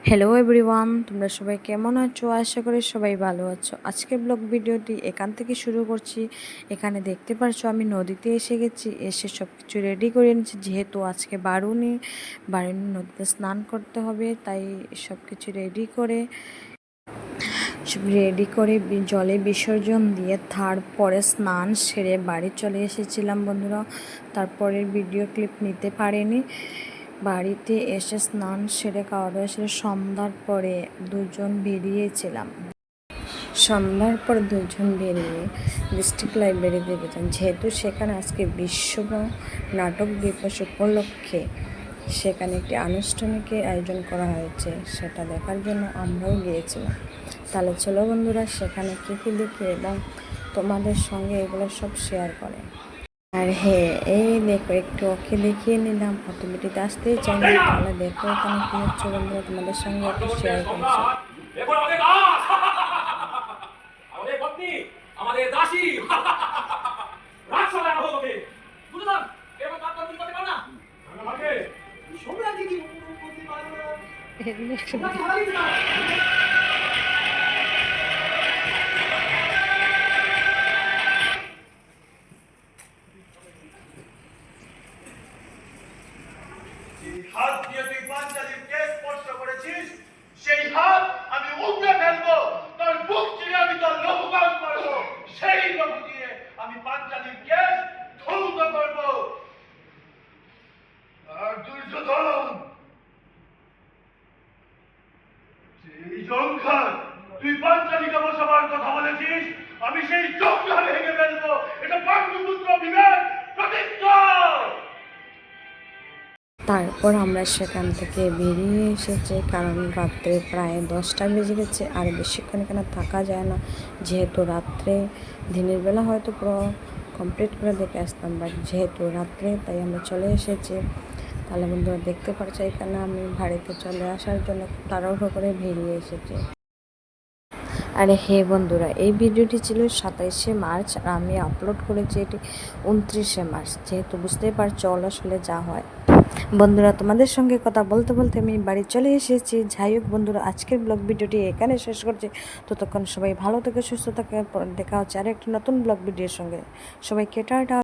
Hello everyone, তোমরা সবাই কেমন আছো? আশা করি সবাই ভালো আছো। আজকের ব্লগ ভিডিওটি এখান থেকে শুরু করছি। এখানে দেখতে পারছো আমি নদীতে এসে গেছি, এসে সব কিছু রেডি করে নিচ্ছি। যেহেতু আজকে বারুনি নদীতে স্নান করতে হবে, তাই সব কিছু রেডি করে জলে বিসর্জন দিয়ে তারপরে স্নান সেরে বাড়ি চলে এসেছিলাম বন্ধুরা। তারপরের ভিডিও ক্লিপ নিতে পারিনি। বাড়িতে এসে স্নান সেরে খাওয়া দাওয়া সেরে সন্ধ্যার পরে বেরিয়ে ডিস্ট্রিক্ট লাইব্রেরিতে গেছিলাম, যেহেতু সেখানে আজকে বিশ্ব নাটক দিবস উপলক্ষে সেখানে একটি আনুষ্ঠানিক আয়োজন করা হয়েছে। সেটা দেখার জন্য আমরাও গিয়েছিলাম। তাহলে চলো বন্ধুরা, সেখানে কী কী দেখি এবং তোমাদের সঙ্গে এগুলো সব শেয়ার করে। আর হ্যাঁ, এই দেখো একটু ওকে দেখিয়ে নিলাম, অটোমেটিতে আসতেই চাই না। তাহলে দেখো এখানে কি হচ্ছে বন্ধুরা, তোমাদের সঙ্গে একটু শেয়ার করছি। হাত দিয়ে তুই পাঞ্চালির কেস স্পর্শ করেছিস, সেই হাত আমি উগড়ে ফেলবো, তোর বুক চিরে আমি তোর লঘুপান করবো, সেই লঘু দিয়ে আমি পাঞ্চালির কেস ধ্বংস করবো। আর দুর্যোধন, সেই জঙ্ঘার তুই পাঞ্চালিকে বসাবার কথা বলেছিস, আমি সেই জঙ্ঘা ভেঙে ফেলবো। এটা পাণ্ডুপুত্র বিবেক প্রতিজ্ঞা। তারপর আমরা সেখান থেকে বেরিয়ে এসেছি, কারণ রাত্রে প্রায় 10টা বেজে গেছে। আর বেশিক্ষণ এখানে থাকা যায় না, যেহেতু রাত্রে দিনের বেলা হয়তো পুরো কমপ্লিট করে দেখে আসতাম, বাট যেহেতু রাত্রে তাই আমরা চলে এসেছি। তাহলে বন্ধুরা দেখতে পাচ্ছ এখানে আমি বাড়িতে চলে আসার জন্য তাড়াহুড়ো করে বেরিয়ে এসেছি। আরে হে বন্ধুরা, এই ভিডিওটি ছিল 27শে মার্চ আর আমি আপলোড করেছি এটি 29শে মার্চ। যেহেতু বুঝতেই পারছো আসলে যা হয়। বন্ধুরা তোমাদের সঙ্গে কথা বলতে বলতে আমি বাড়ি চলে এসেছি। যাই হোক বন্ধুরা, আজকের ব্লগ ভিডিওটি এখানে শেষ করছি। ততক্ষণ সবাই ভালো থেকে সুস্থ থাকে। দেখা হচ্ছে আর একটা নতুন ব্লগ ভিডিওর সঙ্গে। সবাইকে টাটা।